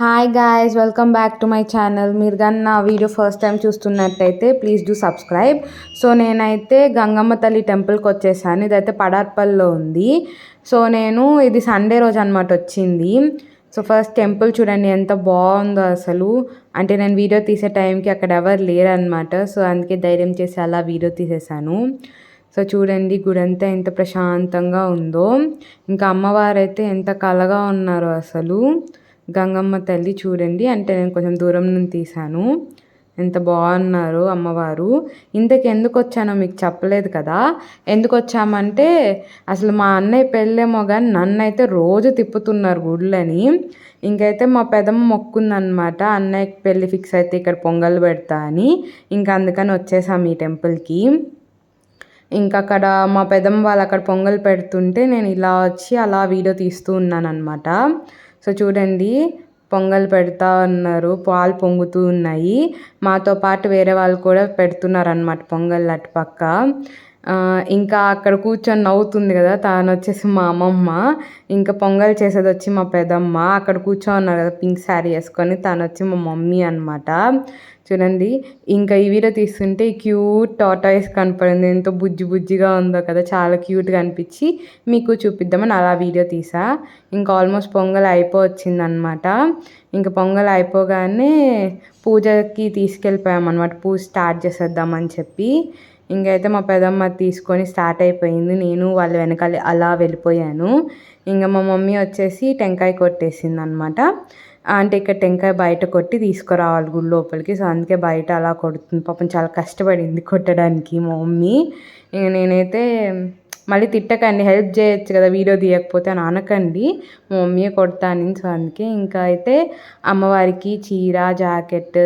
Hi guys, welcome back to my channel. మీరు కానీ నా వీడియో ఫస్ట్ టైం చూస్తున్నట్టయితే ప్లీజ్ డూ సబ్స్క్రైబ్. సో నేనైతే గంగమ్మ తల్లి టెంపుల్కి వచ్చేసాను. ఇదైతే పడార్పల్లిలో ఉంది. సో ఇది సండే రోజు అనమాట వచ్చింది. సో ఫస్ట్ టెంపుల్ చూడండి ఎంత బాగుందో అసలు. అంటే నేను వీడియో తీసే టైంకి అక్కడ ఎవరు లేరనమాట. సో అందుకే ధైర్యం చేసి అలా వీడియో తీసేసాను. సో చూడండి గుడి అంతా ఎంత ప్రశాంతంగా ఉందో. ఇంకా అమ్మవారైతే ఎంత కళగా ఉన్నారో అసలు. గంగమ్మ తల్లి చూడండి, అంటే నేను కొంచెం దూరం నుంచి తీశాను. ఎంత బాగున్నారు అమ్మవారు. ఇంతకు ఎందుకు వచ్చానో మీకు చెప్పలేదు కదా. ఎందుకు వచ్చామంటే అసలు మా అన్నయ్య పెళ్ళేమో కానీ నన్ను అయితే రోజు తిప్పుతున్నారు గుళ్ళని. ఇంకైతే మా పెదమ్మ మొక్కుందనమాట, అన్నయ్యకి పెళ్ళి ఫిక్స్ అయితే ఇక్కడ పొంగల్ పెడతా అని. ఇంకా అందుకని వచ్చేసాం ఈ టెంపుల్కి. ఇంకా అక్కడ మా పెదమ్మ వాళ్ళు అక్కడ పొంగల్ పెడుతుంటే నేను ఇలా వచ్చి అలా వీడియో తీస్తూ ఉన్నాను అనమాట. సో చూడండి పొంగల్ పెడతా ఉన్నారు, పాలు పొంగుతూ ఉన్నాయి. మాతో పాటు వేరే వాళ్ళు కూడా పెడుతున్నారు అనమాట పొంగల్ అటుపక్క. ఇంకా అక్కడ కూర్చొని నవ్వుతుంది కదా, తాను వచ్చేసి మా అమ్మమ్మ. ఇంకా పొంగల్ చేసేది వచ్చి మా పెదమ్మ. అక్కడ కూర్చోన్నారు కదా పింక్ శారీ వేసుకొని, తను వచ్చి మా మమ్మీ అనమాట. చూడండి ఇంకా ఈ వీడియో తీస్తుంటే ఈ క్యూట్ టాటాయిస్ కనపడింది. ఎంతో బుజ్జి బుజ్జిగా ఉందో కదా, చాలా క్యూట్గా అనిపించి మీకు చూపిద్దామని అలా వీడియో తీసా. ఇంకా ఆల్మోస్ట్ పొంగల్ అయిపోవచ్చిందనమాట. ఇంకా పొంగల్ అయిపోగానే పూజకి తీసుకెళ్ళిపోయామన్నమాట, పూజ స్టార్ట్ చేసేద్దామని చెప్పి. ఇంకైతే మా పెదమ్మ తీసుకొని స్టార్ట్ అయిపోయింది. నేను వాళ్ళ వెనకాల అలా వెళ్ళిపోయాను. ఇంకా మా మమ్మీ వచ్చేసి టెంకాయ కొట్టేసింది అనమాట. అంటే ఇక్కడ టెంకాయ బయట కొట్టి తీసుకురావాలి గుడి లోపలికి. సో అందుకే బయట అలా కొడుతుంది. పాపం చాలా కష్టపడింది కొట్టడానికి మా మమ్మీ. ఇంక నేనైతే మళ్ళీ తిట్టకండి, హెల్ప్ చేయొచ్చు కదా వీడియో తీయకపోతే అని అనకండి, మా మమ్మీయే కొడతాను. సో అందుకే ఇంకా అయితే అమ్మవారికి చీర, జాకెట్,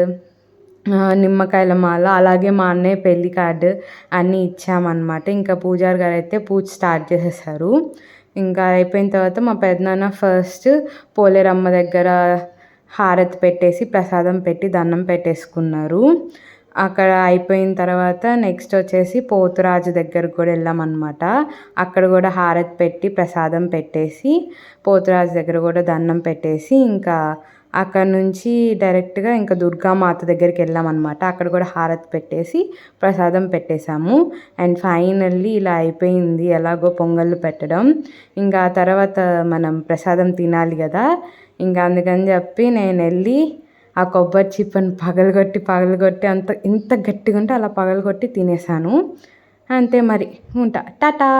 నిమ్మకాయల మాల, అలాగే మా అన్నయ్య పెళ్లి కార్డు అన్నీ ఇచ్చామన్నమాట. ఇంకా పూజారి గారు అయితే పూజ స్టార్ట్ చేసేసారు. ఇంకా అయిపోయిన తర్వాత మా పెదనాన్న ఫస్ట్ పోలేరమ్మ దగ్గర హారతి పెట్టేసి ప్రసాదం పెట్టి దండం పెట్టేసుకున్నారు. అక్కడ అయిపోయిన తర్వాత నెక్స్ట్ వచ్చేసి పోతురాజు దగ్గరకు కూడా వెళ్ళామన్నమాట. అక్కడ కూడా హారతి పెట్టి ప్రసాదం పెట్టేసి పోతురాజు దగ్గర కూడా దండం పెట్టేసి ఇంకా అక్కడ నుంచి డైరెక్ట్గా ఇంకా దుర్గామాత దగ్గరికి వెళ్ళామన్నమాట. అక్కడ కూడా హారతి పెట్టేసి ప్రసాదం పెట్టేశాము. అండ్ ఫైనల్లీ ఇలా అయిపోయింది ఎలాగో పొంగళ్ళు పెట్టడం. ఇంకా తర్వాత మనం ప్రసాదం తినాలి కదా, ఇంకా అందుకని చెప్పి నేను వెళ్ళి ఆ కొబ్బరి చిప్పని పగలగొట్టి ఇంత గట్టిగా ఉంటే అలా పగలగొట్టి తినేసాను. అంతే మరి, ఉంటా, టాటా.